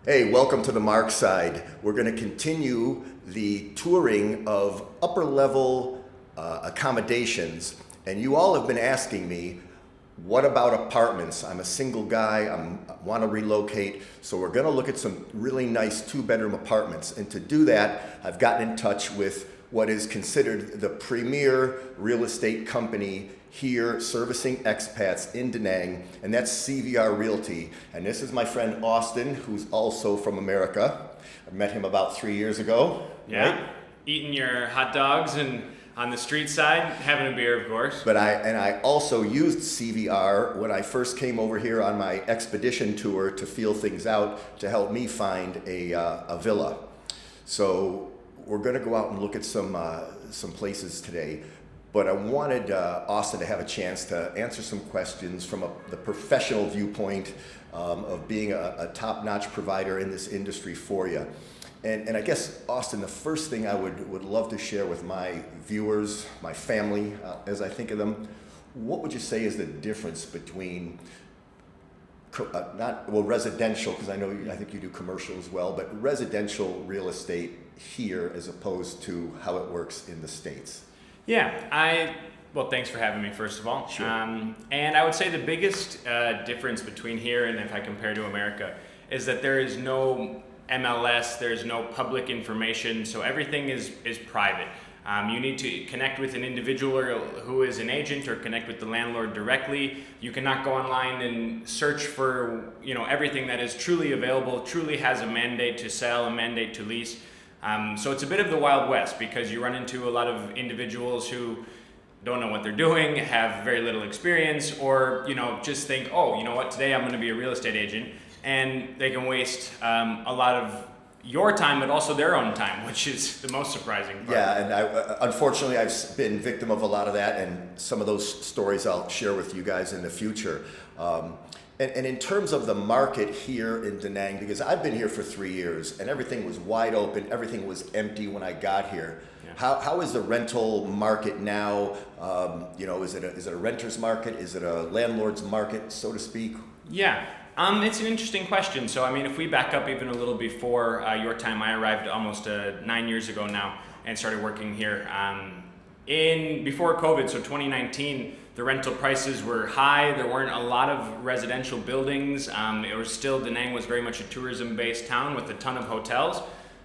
Hey, welcome to the Mark side. We're going to continue the touring of upper level accommodations. And you all have been asking me, what about apartments? I'm a single guy, I want to relocate. So we're going to look at some really nice 2-bedroom apartments. And to do that, I've gotten in touch with what is considered the premier real estate company here servicing expats in Da Nang, and that's CVR Realty. And this is my friend Austin, who's also from America. I met him about 3 years ago. Yeah, right? Eating your hot dogs and on the street side, having a beer, of course. But I also used CVR when I first came over here on my expedition tour to feel things out to help me find a villa. So we're going to go out and look at some places today. But I wanted Austin to have a chance to answer some questions from the professional viewpoint of being a top-notch provider in this industry for you. And I guess, Austin, the first thing I would love to share with my viewers, my family, as I think of them, what would you say is the difference between, residential, because I think you do commercial as well, but residential real estate here as opposed to how it works in the States? Yeah, well, thanks for having me, first of all. Sure. And I would say the biggest difference between here and if I compare to America is that there is no MLS, there's no public information, so everything is private. You need to connect with an individual who is an agent or connect with the landlord directly. You cannot go online and search for everything that is truly available, truly has a mandate to sell, a mandate to lease. So it's a bit of the Wild West because you run into a lot of individuals who don't know what they're doing, have very little experience, or just think, oh, you know what, today I'm going to be a real estate agent, and they can waste a lot of your time, but also their own time, which is the most surprising part. Yeah, and unfortunately I've been victim of a lot of that, and some of those stories I'll share with you guys in the future. And in terms of the market here in Da Nang, because I've been here for 3 years and everything was wide open, everything was empty when I got here. Yeah. How is the rental market now? Is it a renter's market? Is it a landlord's market, so to speak? Yeah, it's an interesting question. So, if we back up even a little before your time, I arrived almost 9 years ago now and started working here. Before COVID, so 2019, the rental prices were high. There weren't a lot of residential buildings. It was still, Da Nang was very much a tourism-based town with a ton of hotels.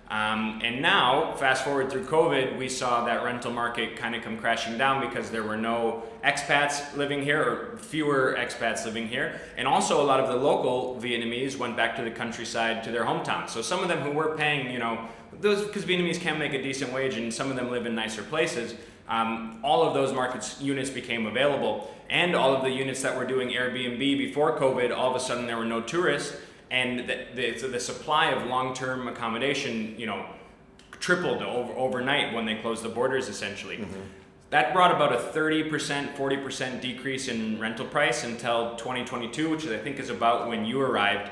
And now, fast forward through COVID, we saw that rental market kind of come crashing down because there were no expats living here, or fewer expats living here. And also a lot of the local Vietnamese went back to the countryside, to their hometowns. So some of them who were paying, those, because Vietnamese can make a decent wage and some of them live in nicer places, all of those units became available, and all of the units that were doing Airbnb before COVID, all of a sudden there were no tourists, and the supply of long-term accommodation, tripled overnight when they closed the borders, essentially. Mm-hmm. That brought about a 30%, 40% decrease in rental price until 2022, which I think is about when you arrived.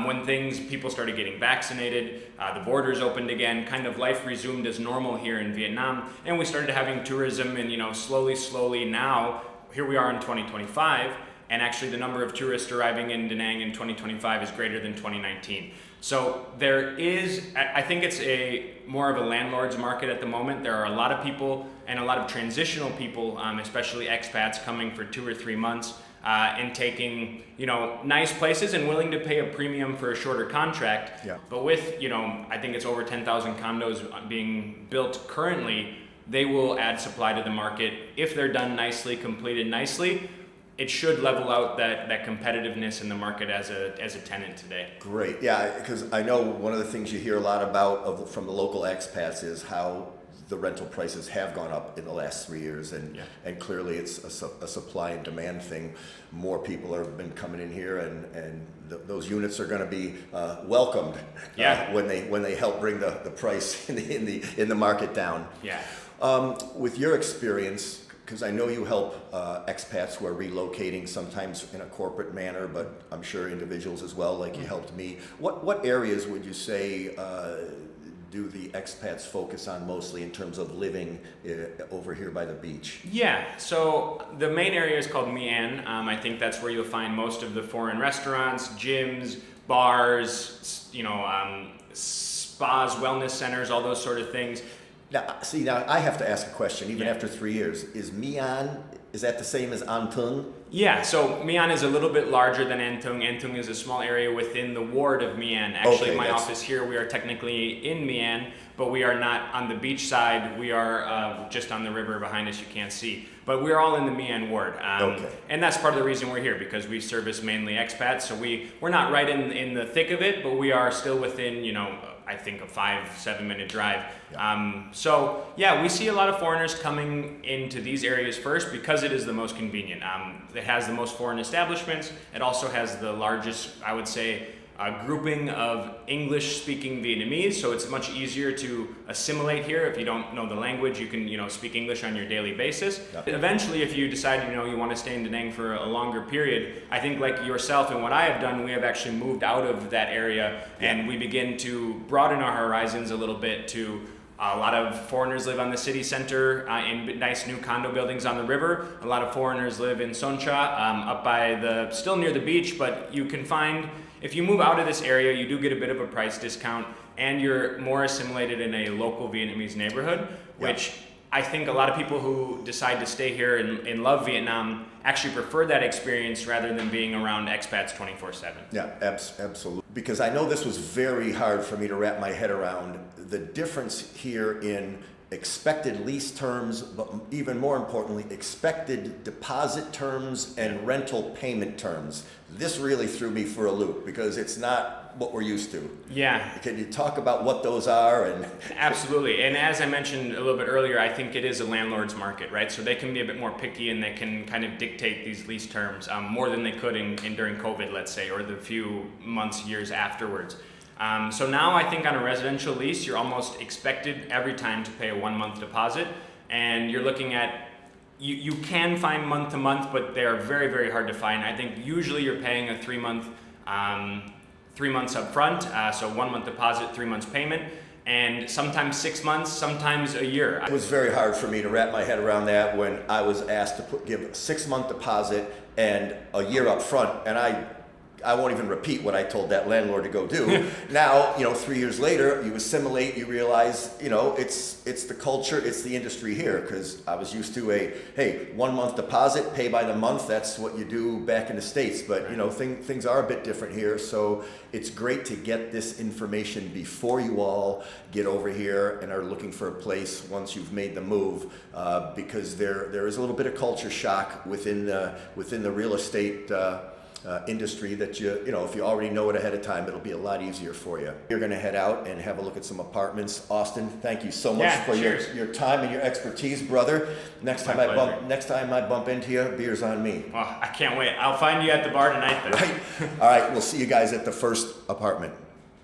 When people started getting vaccinated, the borders opened again, kind of life resumed as normal here in Vietnam, and we started having tourism, and slowly now, here we are in 2025, and actually the number of tourists arriving in Da Nang in 2025 is greater than 2019. So there is, I think it's more of a landlord's market at the moment. There are a lot of people and a lot of transitional people, especially expats coming for 2 or 3 months, and taking nice places and willing to pay a premium for a shorter contract. Yeah. But with I think it's over 10,000 condos being built currently, they will add supply to the market if they're done nicely, completed nicely. It should level out that competitiveness in the market as a tenant today. Great, yeah, because I know one of the things you hear a lot about from the local expats is how the rental prices have gone up in the last 3 years, and clearly it's a supply and demand thing. More people have been coming in here, and those units are going to be welcomed when they help bring the price in the market down. Yeah. With your experience, because I know you help expats who are relocating sometimes in a corporate manner, but I'm sure individuals as well, like you helped me. What areas would you say do the expats focus on mostly in terms of living over here by the beach? Yeah, so the main area is called Muong. I think that's where you'll find most of the foreign restaurants, gyms, bars, spas, wellness centers, all those sort of things. Now I have to ask a question, even after 3 years. Is that the same as An Thuong? Yeah, so Mian is a little bit larger than An Thuong. An Thuong is a small area within the ward of Mian. Actually, Okay, my office here, we are technically in Mian, but we are not on the beach side. We are just on the river behind us, you can't see. But we're all in the Mian ward. Okay. And that's part of the reason we're here, because we service mainly expats. So we're not right in the thick of it, but we are still within, I think a 5-7 minute drive. So yeah, we see a lot of foreigners coming into these areas first because it is the most convenient. It has the most foreign establishments. It also has the largest, I would say, grouping of English-speaking Vietnamese, so it's much easier to assimilate here. If you don't know the language, you can speak English on your daily basis. Yep. Eventually, if you decide you want to stay in Da Nang for a longer period, I think like yourself and what I have done, we have actually moved out of that area and we begin to broaden our horizons a little bit to a lot of foreigners live on the city center in nice new condo buildings on the river. A lot of foreigners live in Son Cha, up by still near the beach, but you can find, if you move out of this area, you do get a bit of a price discount and you're more assimilated in a local Vietnamese neighborhood, which I think a lot of people who decide to stay here and love Vietnam actually prefer that experience rather than being around expats 24/7. Yeah, absolutely. Because I know this was very hard for me to wrap my head around the difference here in expected lease terms, but even more importantly, expected deposit terms and rental payment terms. This really threw me for a loop because it's not what we're used to. Yeah. Can you talk about what those are? And Absolutely. And as I mentioned a little bit earlier, I think it is a landlord's market, right? So they can be a bit more picky and they can kind of dictate these lease terms more than they could during COVID, let's say, or the few months, years afterwards. So now I think on a residential lease, you're almost expected every time to pay a 1 month deposit. And you're looking at, you can find month to month, but they're very, very hard to find. I think usually you're paying a 3 month, 3 months up front, so 1 month deposit, 3 months payment, and sometimes 6 months, sometimes a year. it was very hard for me to wrap my head around that when I was asked to give a 6 month deposit and a year up front, and I won't even repeat what I told that landlord to go do. Now, 3 years later, you assimilate, you realize, it's the culture, it's the industry here, because I was used to 1 month deposit, pay by the month, that's what you do back in the States. But, things are a bit different here, so it's great to get this information before you all get over here and are looking for a place once you've made the move, because there is a little bit of culture shock within the real estate industry that if you already know it ahead of time, it'll be a lot easier for you. You're going to head out and have a look at some apartments. Austin, thank you so much for your time and your expertise, brother. Next time I bump into you, beer's on me. Oh, I can't wait. I'll find you at the bar tonight then. Right? All right, we'll see you guys at the first apartment.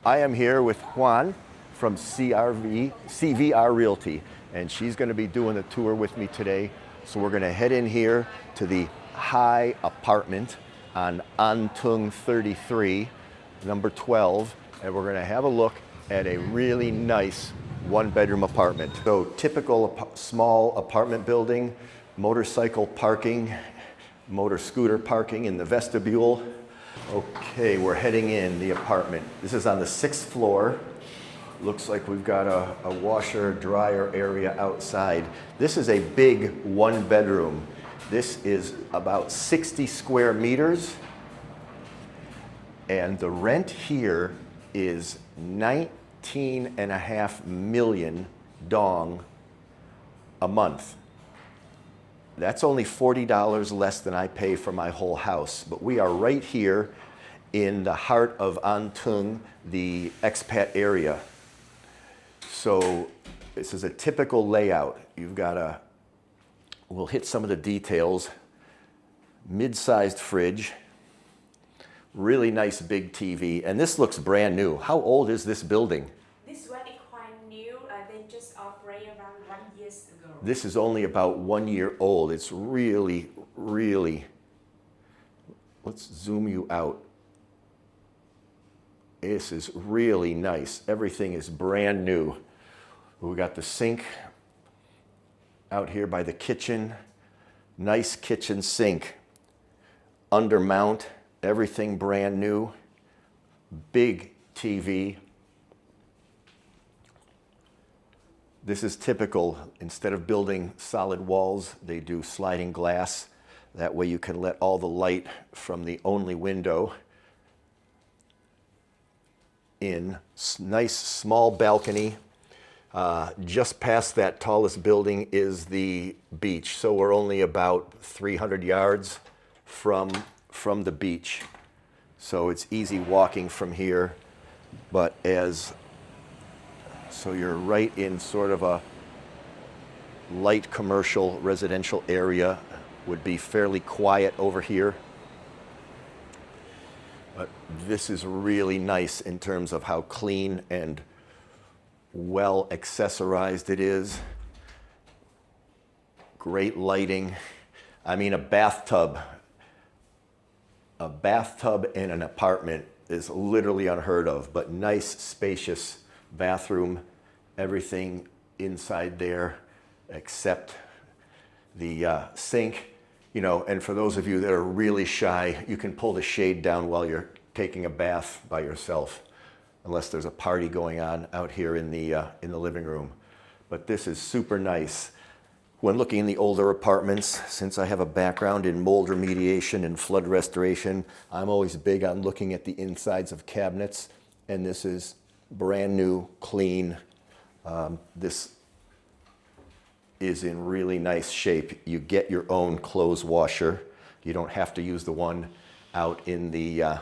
I am here with Thuong from CVR Realty, and she's going to be doing a tour with me today. So we're going to head in here to the high apartment on An Thuong 33, number 12, and we're gonna have a look at a really nice 1-bedroom apartment. So typical small apartment building, motorcycle parking, motor scooter parking in the vestibule. Okay, we're heading in the apartment. This is on the 6th floor. Looks like we've got a washer, dryer area outside. This is a big 1-bedroom. This is about 60 square meters, and the rent here is 19.5 million dong a month. That's only $40 less than I pay for my whole house, but we are right here in the heart of An Thuong, the expat area. So this is a typical layout. You've got we'll hit some of the details. Mid-sized fridge, really nice big TV, and this looks brand new. How old is this building? This one is quite new. They just operated around 1 year ago. This is only about 1 year old. It's really, really, let's zoom you out. This is really nice. Everything is brand new. We got the sink out here by the kitchen. Nice kitchen sink. Undermount, everything brand new. big TV. This is typical. Instead of building solid walls, they do sliding glass. That way you can let all the light from the only window in. Nice small balcony. Just past that tallest building is the beach. So we're only about 300 yards from the beach. So it's easy walking from here. But so you're right in sort of a light commercial residential area. Would be fairly quiet over here. But this is really nice in terms of how clean and well accessorized it is. Great lighting. I mean, a bathtub in an apartment is literally unheard of, but nice, spacious bathroom. Everything inside there except the sink. You know, and for those of you that are really shy, you can pull the shade down while you're taking a bath by yourself, unless there's a party going on out here in the living room. But this is super nice. When looking in the older apartments, since I have a background in mold remediation and flood restoration, I'm always big on looking at the insides of cabinets, and this is brand new, clean. This is in really nice shape. You get your own clothes washer. You don't have to use the one out in the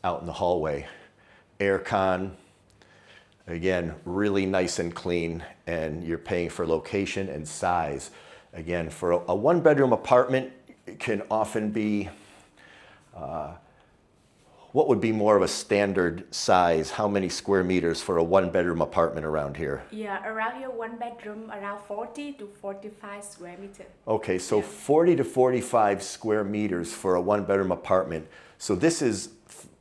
hallway. Aircon, again, really nice and clean, and you're paying for location and size. Again, for a one-bedroom apartment, it can often be what would be more of a standard size? How many square meters for a one-bedroom apartment around here? Yeah, around here, one bedroom, around 40 to 45 square meter. Okay, so 40 to 45 square meters for a one-bedroom apartment. So this is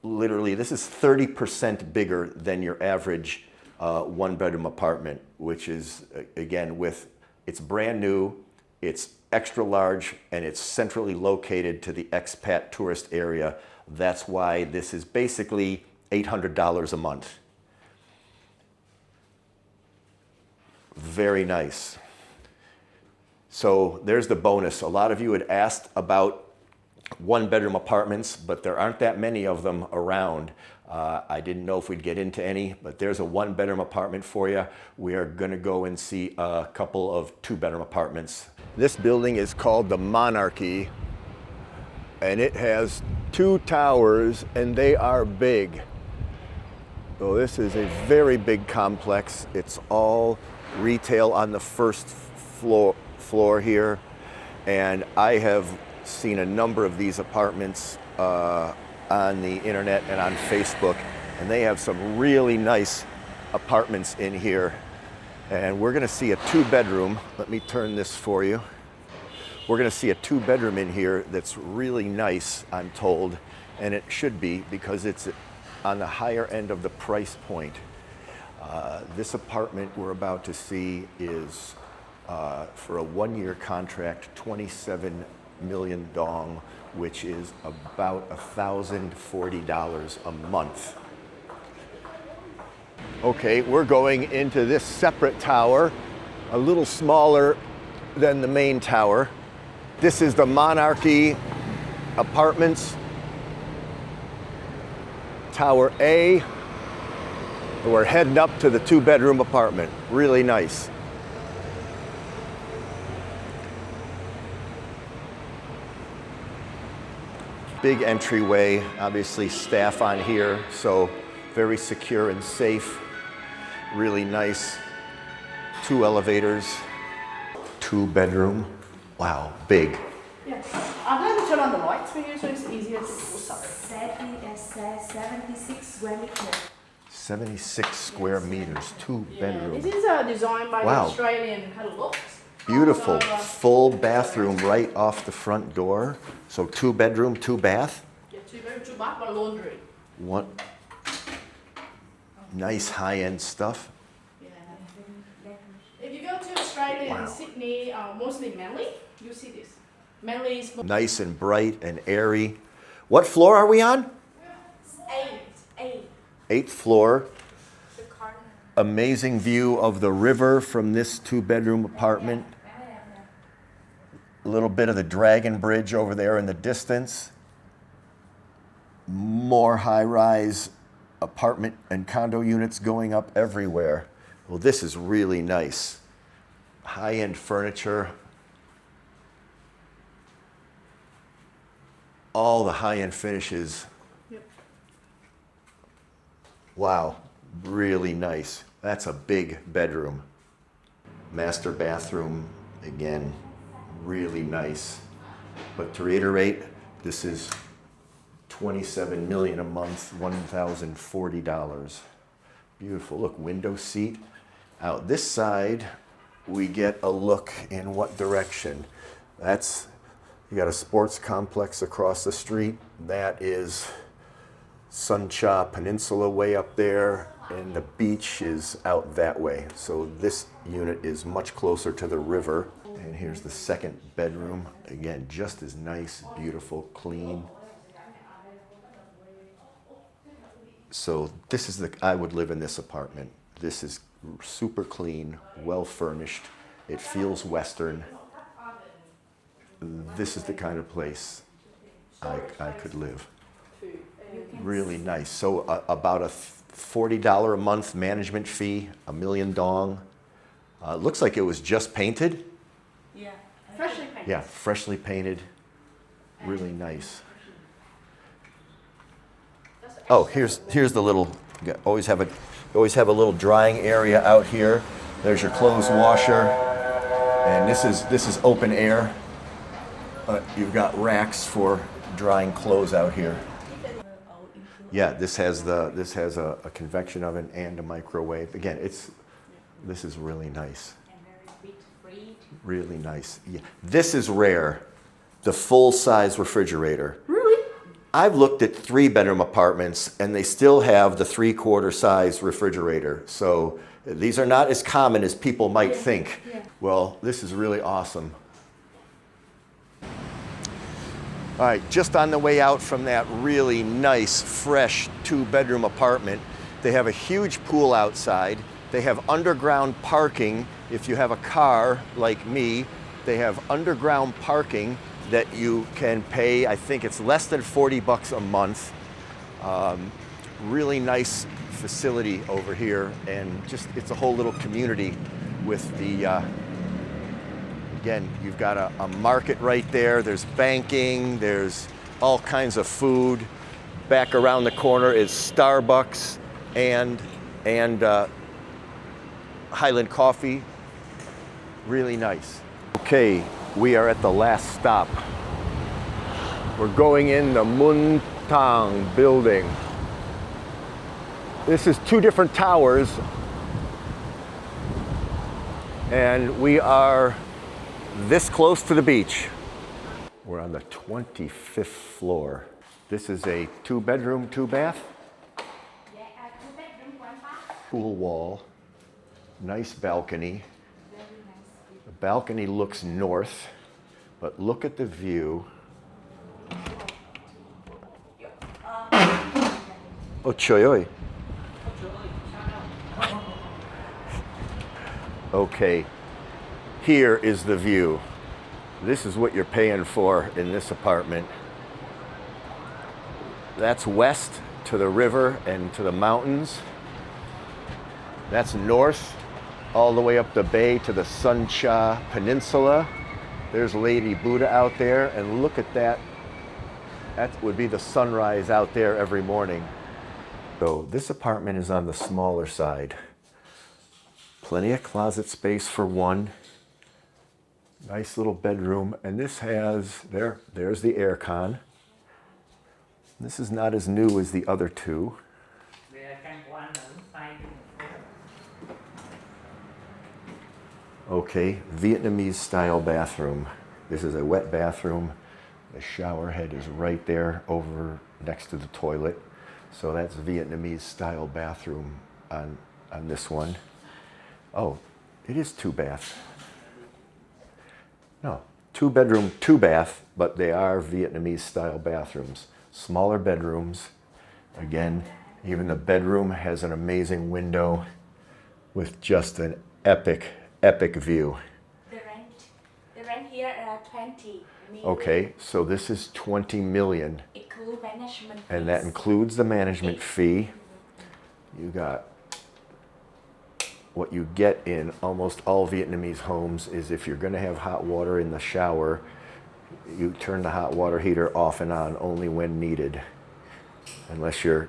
literally, this is 30% bigger than your average one-bedroom apartment, which is, again, it's brand new, it's extra large, and it's centrally located to the expat tourist area. That's why this is basically $800 a month. Very nice. So there's the bonus. A lot of you had asked about one-bedroom apartments, but there aren't that many of them around. I didn't know if we'd get into any, but there's a one-bedroom apartment for you. We are going to go and see a couple of two-bedroom apartments. This building is called the Monarchy, and it has 2 towers, and they are big. So this is a very big complex. It's all retail on the first floor here, and I have seen a number of these apartments on the internet and on Facebook, and they have some really nice apartments in here. And we're gonna see a 2-bedroom. Let me turn this for you. We're gonna see a 2-bedroom in here that's really nice, I'm told, and it should be because it's on the higher end of the price point. This apartment we're about to see is for a 1-year contract, 27 million dong, which is about $1,040 a month. Okay, we're going into this separate tower, a little smaller than the main tower. This is the Monarchy Apartments, Tower A. We're heading up to the 2-bedroom apartment. Really nice. Big entryway, obviously staff on here, so very secure and safe. Really nice. 2 elevators, 2-bedroom. Wow, big. Yes. I'm going to turn on the lights for you so it's easier to... Oh, sorry. 76 square meter. 76 square meters, 2-bedroom. This is designed by the Australian kind of looks. Beautiful, full bathroom right off the front door. So 2-bedroom, 2-bath. Yeah, 2-bedroom, 2-bath, 1 laundry. What nice high-end stuff. Yeah. If you go to Australia and Sydney, mostly Manly, you see this. Manly is nice and bright and airy. What floor are we on? 8. 8th floor. The corner. Amazing view of the river from this 2-bedroom apartment. A little bit of the Dragon Bridge over there in the distance. More high-rise apartment and condo units going up everywhere. Well, this is really nice. High-end furniture. All the high-end finishes. Yep. Wow, really nice. That's a big bedroom. Master bathroom, again, really nice. But to reiterate, this is $27 million a month, $1,040. Beautiful. Look, window seat. Out this side, we get a look in what direction. You got a sports complex across the street. That is Suncha Peninsula way up there, and the beach is out that way. So this unit is much closer to the river. And here's the 2nd bedroom. Again, just as nice, beautiful, clean. So this is I would live in this apartment. This is super clean, well furnished. It feels Western. This is the kind of place I could live. Really nice. So about a $40 a month management fee, $1 million dong. Looks like it was just painted. Yeah. Freshly painted. Yeah, freshly painted. Really nice. Oh, here's the little. You always have a little drying area out here. There's your clothes washer, and this is open air. You've got racks for drying clothes out here. Yeah, this has a convection oven and a microwave. Again, this is really nice. And very free. Really nice. Yeah. This is rare. The full-size refrigerator. Really? I've looked at 3-bedroom apartments and they still have the 3/4 size refrigerator. So these are not as common as people might think. Yeah. Well, this is really awesome. All right, just on the way out from that really nice, fresh 2-bedroom apartment, they have a huge pool outside. They have underground parking. If you have a car like me, they have underground parking that you can pay. I think it's less than $40 a month. Really nice facility over here, and just it's a whole little community with the. Again, you've got a market right there. There's banking. There's all kinds of food. Back around the corner is Starbucks and Highland Coffee. Really nice. Okay, we are at the last stop. We're going in the Muong Thanh building. This is 2 different towers, and we are this close to the beach. We're on the 25th floor. This is a 2-bedroom, 2-bath. Yeah, 2 bedroom, 1 bath. Pool wall, nice balcony. Very nice. The balcony looks north, but look at the view. Oh, choy oi. Okay, here is the view. This is what you're paying for in this apartment. That's west to the river and to the mountains. That's north, all the way up the bay to the Suncha Peninsula. There's Lady Buddha out there, and look at that. That would be the sunrise out there every morning. So this apartment is on the smaller side. Plenty of closet space for one. Nice little bedroom, and this has, there's the air con. This is not as new as the other 2. Okay, Vietnamese-style bathroom. This is a wet bathroom. The shower head is right there over next to the toilet. So that's Vietnamese-style bathroom on this one. Oh, it is 2-bath. No, 2-bedroom, 2-bath, but they are Vietnamese-style bathrooms. Smaller bedrooms. Again, Even the bedroom has an amazing window with just an epic view. The rent here 20 million. Okay, so this is 20 million. Include management And that fees. includes the management fee. You got what you get in almost all Vietnamese homes is if you're going to have hot water in the shower, you turn the hot water heater off and on only when needed. Unless you're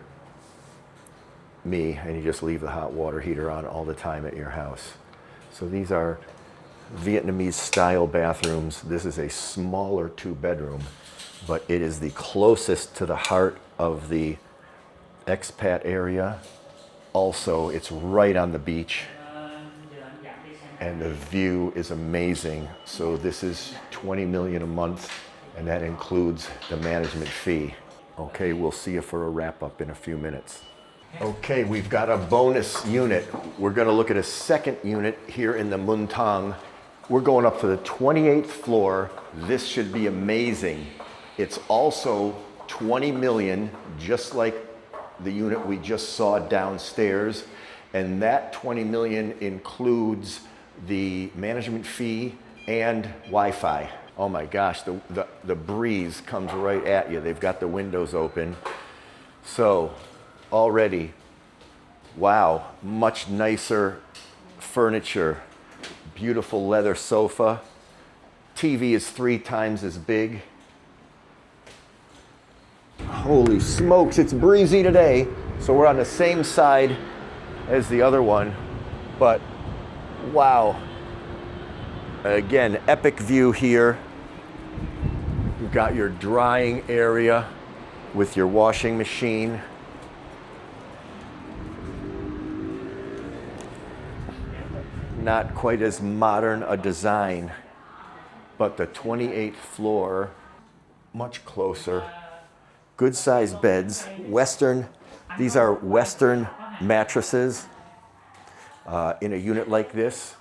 me and you just leave the hot water heater on all the time at your house. So these are Vietnamese-style bathrooms. This is a smaller 2-bedroom, but it is the closest to the heart of the expat area. Also, it's right on the beach, and the view is amazing. So this is 20 million a month, and that includes the management fee. Okay, we'll see you for a wrap-up in a few minutes. Okay, we've got a bonus unit. We're gonna look at a second unit here in the Muong Thanh. We're going up to the 28th floor. This should be amazing. It's also 20 million, just like the unit we just saw downstairs. And that 20 million includes the management fee and Wi-Fi. Oh my gosh, the breeze comes right at you. They've got the windows open. So already, wow, much nicer furniture. Beautiful leather sofa. TV is 3 times as big. Holy smokes, it's breezy today. So we're on the same side as the other one, but wow. Again, epic view here. You've got your drying area with your washing machine. Not quite as modern a design, but the 28th floor, much closer. Good sized beds, Western, these are Western mattresses in a unit like this.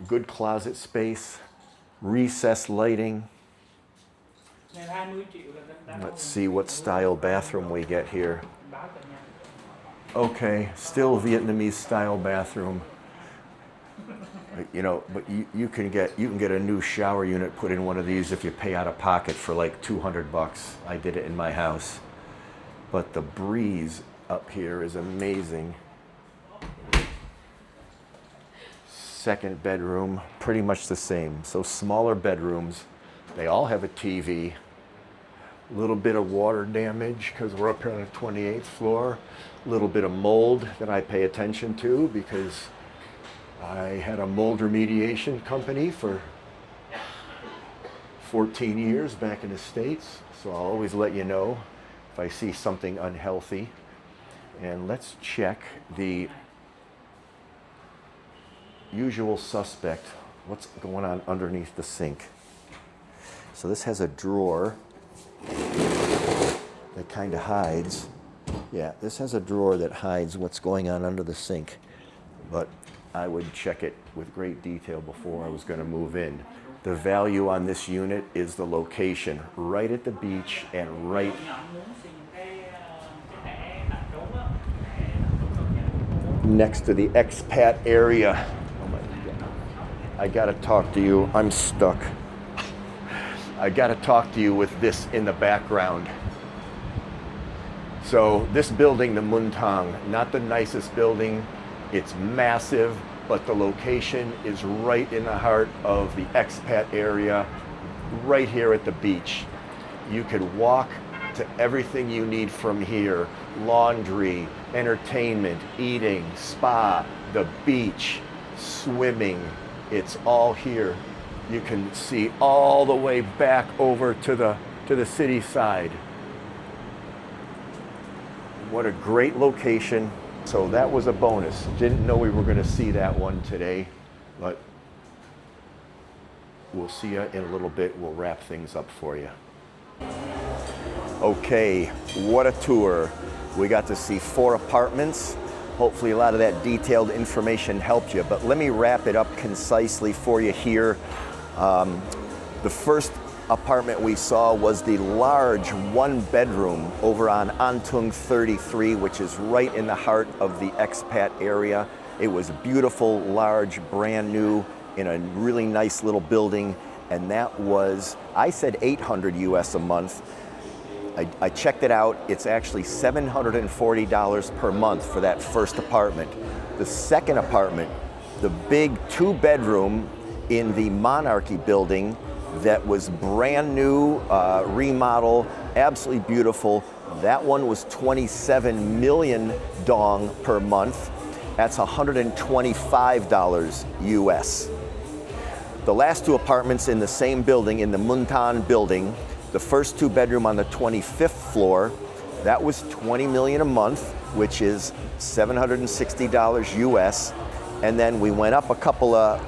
Good closet space, recessed lighting. Let's see what style bathroom we get here. Okay, still Vietnamese style bathroom. You know, but you can get a new shower unit put in one of these if you pay out of pocket for like $200. I did it in my house. But the breeze up here is amazing. Second bedroom, pretty much the same. So smaller bedrooms. They all have a TV. A little bit of water damage because we're up here on the 28th floor. A little bit of mold that I pay attention to because I had a mold remediation company for 14 years back in the States, so I'll always let you know if I see something unhealthy. And let's check the usual suspect, what's going on underneath the sink. So this has a drawer that kind of hides. Yeah, this has a drawer that hides what's going on under the sink, but I would check it with great detail before I was going to move in. The value on this unit is the location, right at the beach and right next to the expat area. Oh my God. I got to talk to you. I'm stuck. I got to talk to you with this in the background. So this building, the Muong Thanh, not the nicest building. It's massive, but the location is right in the heart of the expat area, right here at the beach. You could walk to everything you need from here. Laundry, entertainment, eating, spa, the beach, swimming. It's all here. You can see all the way back over to the city side. What a great location. So that was a bonus. Didn't know we were going to see that one today, but we'll see you in a little bit. We'll wrap things up for you. Okay, what a tour. We got to see 4 apartments. Hopefully a lot of that detailed information helped you, but let me wrap it up concisely for you here. The first apartment we saw was the large one-bedroom over on Thuong 33, which is right in the heart of the expat area. It was beautiful, large, brand new, in a really nice little building, and that was, I said 800 US a month. I checked it out. It's actually $740 per month for that first apartment. The second apartment, the big 2-bedroom in the Monarchy building that was brand new, remodel, absolutely beautiful. That one was 27 million dong per month. That's $125 US. The last 2 apartments in the same building, in the Muong Thanh building, the first 2-bedroom on the 25th floor, that was 20 million a month, which is $760 US. And then we went up a couple of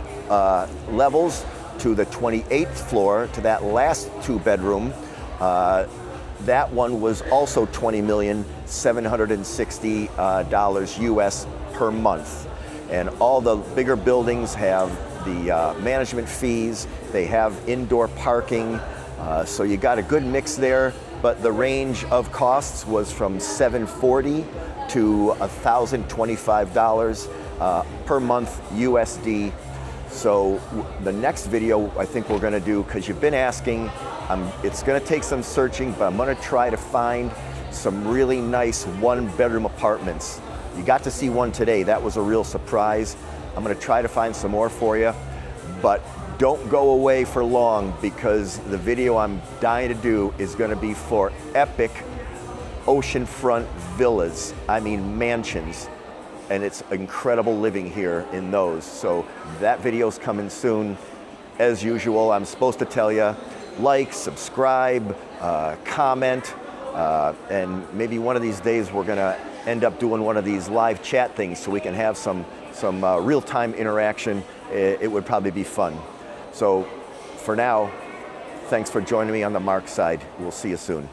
levels to the 28th floor, to that last 2-bedroom. That one was also $20,760 US per month. And all the bigger buildings have the management fees, they have indoor parking, so you got a good mix there, but the range of costs was from $740 to $1,025 per month USD. So the next video I think we're gonna do, because you've been asking, it's gonna take some searching, but I'm gonna try to find some really nice 1-bedroom apartments. You got to see one today, that was a real surprise. I'm gonna try to find some more for you, but don't go away for long, because the video I'm dying to do is gonna be for epic oceanfront villas. I mean mansions, and it's incredible living here in those. So that video's coming soon. As usual, I'm supposed to tell you, like, subscribe, comment, and maybe one of these days we're gonna end up doing one of these live chat things so we can have some real-time interaction. It would probably be fun. So for now, thanks for joining me on the Mark side. We'll see you soon.